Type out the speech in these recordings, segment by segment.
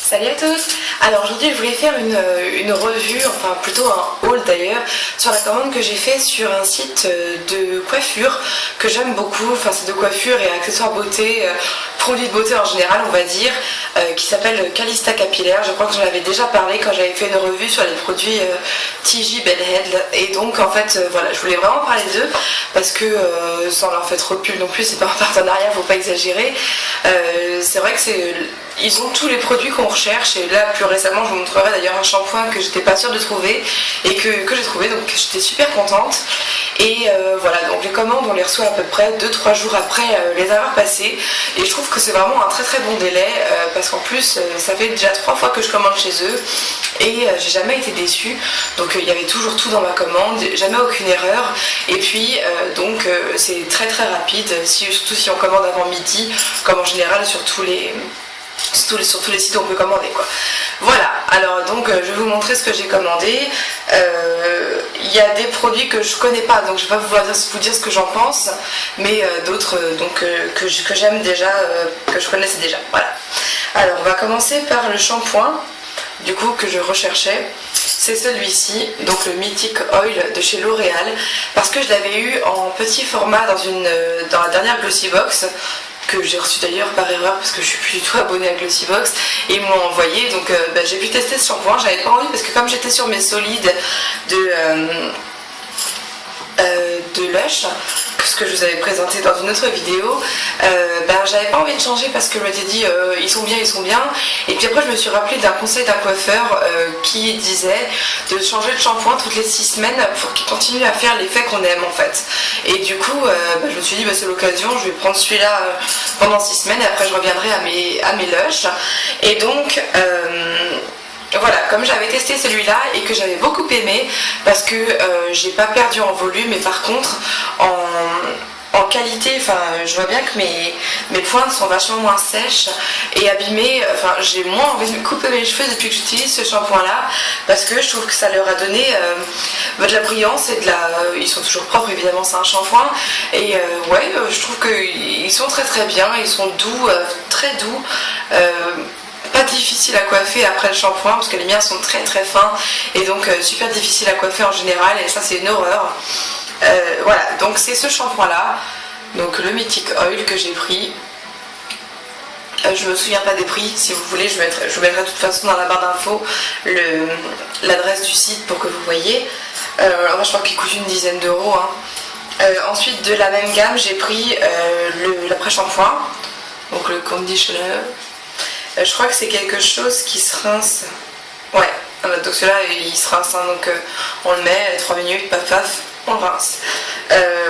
Salut à tous. Alors aujourd'hui je voulais faire une revue, enfin plutôt un haul d'ailleurs, sur la commande que j'ai fait sur un site de coiffure que j'aime beaucoup, enfin c'est de coiffure et accessoires beauté, produits de beauté en général on va dire, qui s'appelle Calista Capillaire. Je crois que j'en avais déjà parlé quand j'avais fait une revue sur les produits TJ Bedhead, et donc en fait voilà, je voulais vraiment parler d'eux parce que sans leur faire trop de pub non plus, c'est pas un partenariat, faut pas exagérer. C'est vrai que ils ont tous les produits qu'on recherche, et là plus récemment je vous montrerai d'ailleurs un shampoing que j'étais pas sûre de trouver et que j'ai trouvé, donc j'étais super contente. Et voilà, donc les commandes on les reçoit à peu près 2-3 jours après les avoir passées, et je trouve que c'est vraiment un très très bon délai parce qu'en plus ça fait déjà 3 fois que je commande chez eux et j'ai jamais été déçue, donc il y avait toujours tout dans ma commande, jamais aucune erreur, et puis donc c'est très très rapide, surtout si on commande avant midi, comme en général sur tous les sites où on peut commander quoi. Voilà, alors donc je vais vous montrer ce que j'ai commandé. Il y a des produits que je connais pas, donc je vais pas vous dire ce que j'en pense, mais d'autres que j'aime déjà, que je connaissais déjà. Voilà. Alors on va commencer par le shampoing du coup que je recherchais. C'est celui-ci, donc le Mythic Oil de chez L'Oréal, parce que je l'avais eu en petit format dans la dernière Glossy Box, que j'ai reçu d'ailleurs par erreur parce que je suis plus du tout abonnée à Glossybox, et ils m'ont envoyé, donc j'ai pu tester ce shampoing. J'avais pas envie parce que comme j'étais sur mes solides de Lush, ce que je vous avais présenté dans une autre vidéo, j'avais pas envie de changer parce que je m'étais dit ils sont bien, et puis après je me suis rappelé d'un conseil d'un coiffeur qui disait de changer de shampoing toutes les 6 semaines pour qu'il continue à faire l'effet qu'on aime en fait, et du coup je me suis dit c'est l'occasion, je vais prendre celui-là pendant 6 semaines et après je reviendrai à mes Lush, et donc voilà, comme j'avais testé celui-là et que j'avais beaucoup aimé, parce que j'ai pas perdu en volume, mais par contre en qualité, enfin je vois bien que mes pointes sont vachement moins sèches et abîmées, enfin j'ai moins envie de me couper mes cheveux depuis que j'utilise ce shampoing là, parce que je trouve que ça leur a donné de la brillance et ils sont toujours propres évidemment, c'est un shampoing, et je trouve qu'ils sont très très bien, ils sont doux, très doux, pas difficile à coiffer après le shampoing parce que les miens sont très très fins, et donc super difficile à coiffer en général, et ça c'est une horreur. Voilà, donc c'est ce shampoing là, donc le Mythic Oil que j'ai pris. Je me souviens pas des prix, si vous voulez je vous mettrai de toute façon dans la barre d'infos l'adresse du site pour que vous voyez. Alors je crois qu'il coûte une dizaine d'euros, hein. Ensuite de la même gamme j'ai pris l'après-shampoing, donc le conditioner. Je crois que c'est quelque chose qui se rince. Ouais, donc celui-là il se rince, hein, donc on le met 3 minutes, paf paf, on le rince.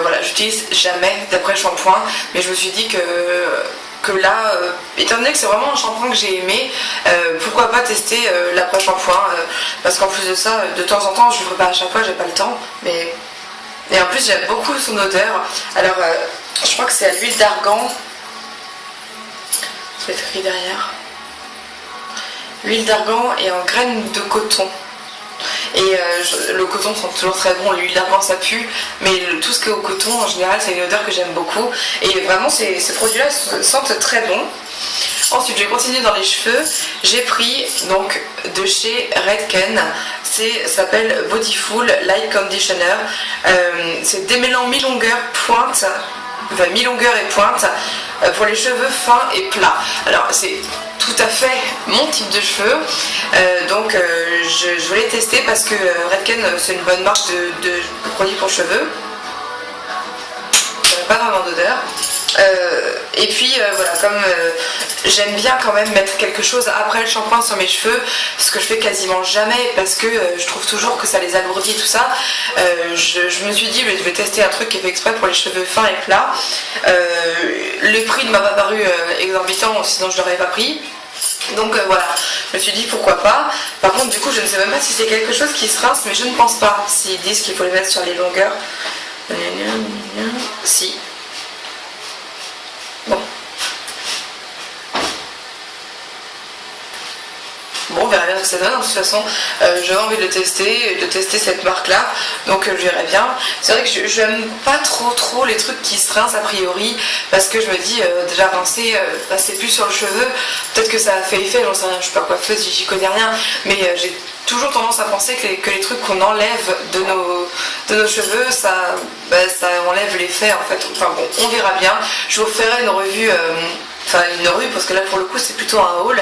Voilà, j'utilise jamais d'après-shampoing, mais je me suis dit que là, étant donné que c'est vraiment un shampoing que j'ai aimé, pourquoi pas tester l'après-shampoing, parce qu'en plus de ça, de temps en temps, je ne le ferai pas à chaque fois, j'ai pas le temps, mais et en plus j'aime beaucoup son odeur. Alors je crois que c'est à l'huile d'argan, je vais écrire derrière. Huile d'argan et en graines de coton. Et le coton sent toujours très bon, l'huile d'argan ça pue, mais tout ce qui est au coton en général c'est une odeur que j'aime beaucoup, et vraiment ces produits là sentent très bon. Ensuite je vais continuer dans les cheveux, j'ai pris donc de chez Redken, ça s'appelle Bodyful Light Conditioner, c'est démêlant mi-longueur pointe, enfin mi-longueur et pointe, pour les cheveux fins et plats. Alors c'est tout à fait mon type de cheveux, donc je voulais tester parce que Redken c'est une bonne marque de produits pour cheveux, pas vraiment d'odeur. Et puis voilà, comme j'aime bien quand même mettre quelque chose après le shampoing sur mes cheveux, ce que je fais quasiment jamais parce que je trouve toujours que ça les alourdit et tout ça, je me suis dit je vais tester un truc qui est fait exprès pour les cheveux fins et plats. Le prix ne m'a pas paru exorbitant, sinon je l'aurais pas pris. Donc voilà, je me suis dit pourquoi pas. Par contre du coup je ne sais même pas si c'est quelque chose qui se rince, mais je ne pense pas, s'ils disent qu'il faut les mettre sur les longueurs. Si. Bon. bon, on verra bien ce que ça donne. De toute façon, j'avais envie de tester cette marque-là, donc je verrai bien. C'est vrai que je n'aime pas trop les trucs qui se rincent a priori, parce que je me dis, déjà rincer, c'est plus sur le cheveu, peut-être que ça a fait effet, j'en sais rien, je suis pas coiffeuse, j'y connais rien, mais j'ai toujours tendance à penser que les trucs qu'on enlève de nos cheveux, ça enlève l'effet en fait. Enfin bon, on verra bien. Je vous ferai une revue, parce que là pour le coup c'est plutôt un haul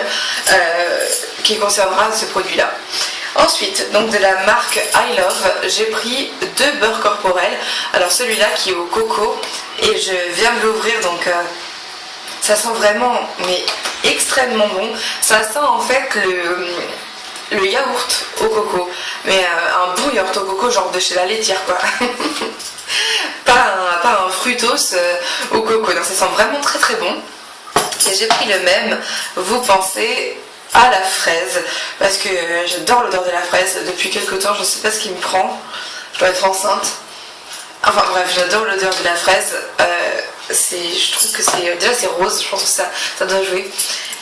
qui concernera ce produit là. Ensuite, donc de la marque I Love, j'ai pris 2 beurres corporels. Alors celui-là qui est au coco, et je viens de l'ouvrir, donc ça sent vraiment mais extrêmement bon. Ça sent en fait le yaourt au coco, mais un bon yaourt au coco genre de chez la laitière quoi. pas un fruitos au coco, non, ça sent vraiment très bon. Et j'ai pris le même, vous pensez, à la fraise, parce que j'adore l'odeur de la fraise depuis quelques temps, je ne sais pas ce qui me prend, je dois être enceinte. Enfin bref, j'adore l'odeur de la fraise, je trouve que c'est rose, je pense que ça doit jouer.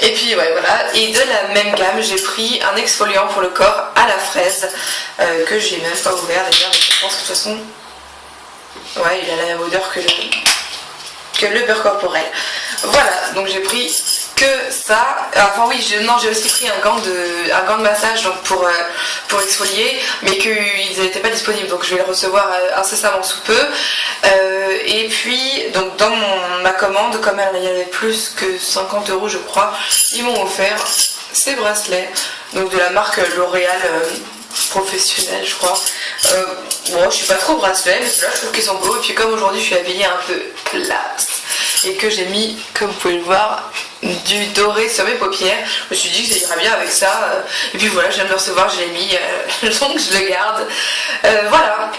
Et puis ouais, voilà, et de la même gamme, j'ai pris un exfoliant pour le corps à la fraise, que j'ai même pas ouvert d'ailleurs, mais je pense que de toute façon, ouais, il a la même odeur que le beurre corporel. Voilà, donc j'ai pris que ça. Enfin oui, j'ai aussi pris un gant de massage donc pour exfolier, mais qu'ils n'étaient pas disponibles, donc je vais le recevoir incessamment sous peu. Et puis donc dans ma commande, comme il y avait plus que 50 € je crois, ils m'ont offert ces bracelets, donc de la marque L'Oréal professionnel je crois. Bon, je suis pas trop bracelet, mais ceux-là je trouve qu'ils sont beaux. Et puis comme aujourd'hui je suis habillée un peu classe et que j'ai mis, comme vous pouvez le voir, du doré sur mes paupières, je me suis dit que ça irait bien avec ça. Et puis voilà, je viens de le recevoir, je l'ai mis, donc je le garde. Voilà.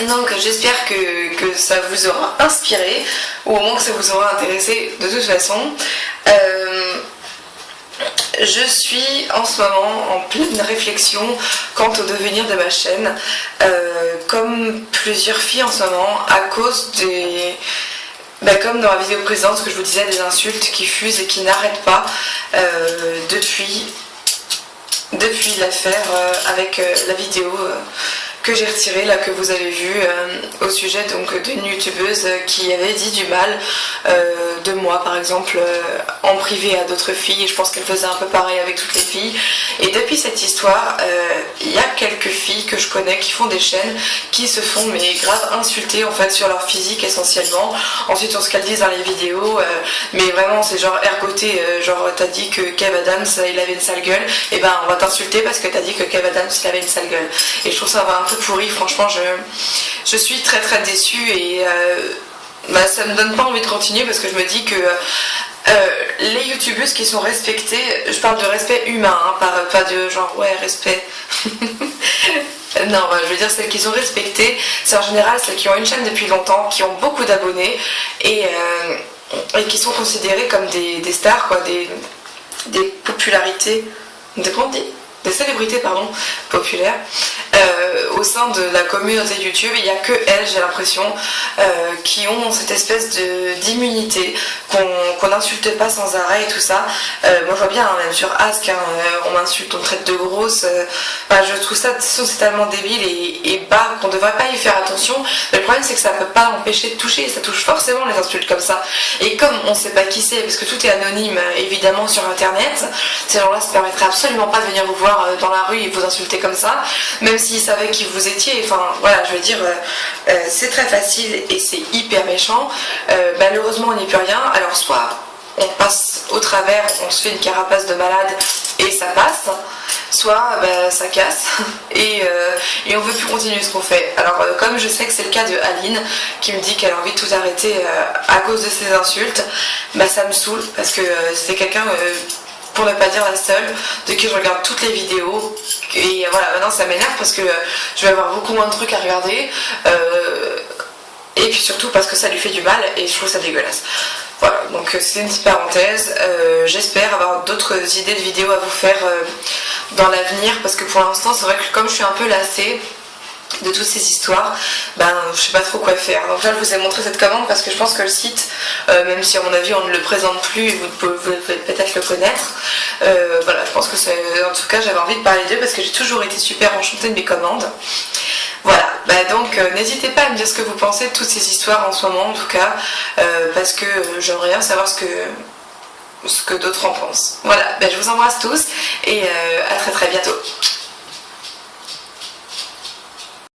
Donc j'espère que ça vous aura inspiré, ou au moins que ça vous aura intéressé de toute façon. Je suis en ce moment en pleine réflexion quant au devenir de ma chaîne, comme plusieurs filles en ce moment, à cause des... comme dans la vidéo précédente, ce que je vous disais, des insultes qui fusent et qui n'arrêtent pas depuis l'affaire avec la vidéo que j'ai retirée, là, que vous avez vue, au sujet donc d'une youtubeuse qui avait dit du mal de moi par exemple en privé à d'autres filles, et je pense qu'elle faisait un peu pareil avec toutes les filles. Et depuis cette histoire, il y a quelques filles que je connais qui font des chaînes qui se font mais grave insulter en fait sur leur physique essentiellement, ensuite sur ce qu'elles disent dans les vidéos, mais vraiment c'est genre ergoté, genre t'as dit que Kev Adams il avait une sale gueule, et ben on va t'insulter parce que t'as dit que Kev Adams il avait une sale gueule. Et je trouve ça un peu pourri, franchement je suis très déçue, et ça me donne pas envie de continuer, parce que je me dis que les youtubeuses qui sont respectées, je parle de respect humain, hein, pas de genre ouais respect non, je veux dire celles qui sont respectées, c'est en général celles qui ont une chaîne depuis longtemps, qui ont beaucoup d'abonnés, et qui sont considérées comme des stars quoi, des popularités, des célébrités populaires au sein de la communauté YouTube. Il n'y a que elles, j'ai l'impression, qui ont cette espèce d'immunité, qu'on n'insulte pas sans arrêt et tout ça. Moi je vois bien, hein, même sur Ask, on m'insulte, on me traite de grosse. Je trouve ça c'est tellement débile et bas qu'on ne devrait pas y faire attention. Mais le problème c'est que ça ne peut pas empêcher de toucher, ça touche forcément les insultes comme ça. Et comme on ne sait pas qui c'est, parce que tout est anonyme évidemment sur internet, ces gens-là se permettraient absolument pas de venir vous voir dans la rue et vous insulter comme ça, même s'ils savaient qui vous étiez. Enfin voilà, je veux dire, c'est très facile et c'est hyper méchant. Malheureusement on n'y peut rien. Alors soit on passe au travers, on se fait une carapace de malade et ça passe, soit ça casse et on veut plus continuer ce qu'on fait. Alors comme je sais que c'est le cas de Aline qui me dit qu'elle a envie de tout arrêter à cause de ces insultes, ça me saoule, parce que c'est quelqu'un, pour ne pas dire la seule, de qui je regarde toutes les vidéos, et voilà, maintenant ça m'énerve parce que je vais avoir beaucoup moins de trucs à regarder, et puis surtout parce que ça lui fait du mal et je trouve ça dégueulasse. Voilà, donc c'est une petite parenthèse. J'espère avoir d'autres idées de vidéos à vous faire dans l'avenir, parce que pour l'instant c'est vrai que comme je suis un peu lassée, de toutes ces histoires, je sais pas trop quoi faire. Donc là je vous ai montré cette commande parce que je pense que le site, même si à mon avis on ne le présente plus, vous pouvez peut-être le connaître, voilà, je pense que c'est, en tout cas j'avais envie de parler d'eux parce que j'ai toujours été super enchantée de mes commandes. Voilà, donc n'hésitez pas à me dire ce que vous pensez de toutes ces histoires en ce moment en tout cas, parce que j'aimerais bien savoir ce que d'autres en pensent. Voilà, je vous embrasse tous et à très très bientôt.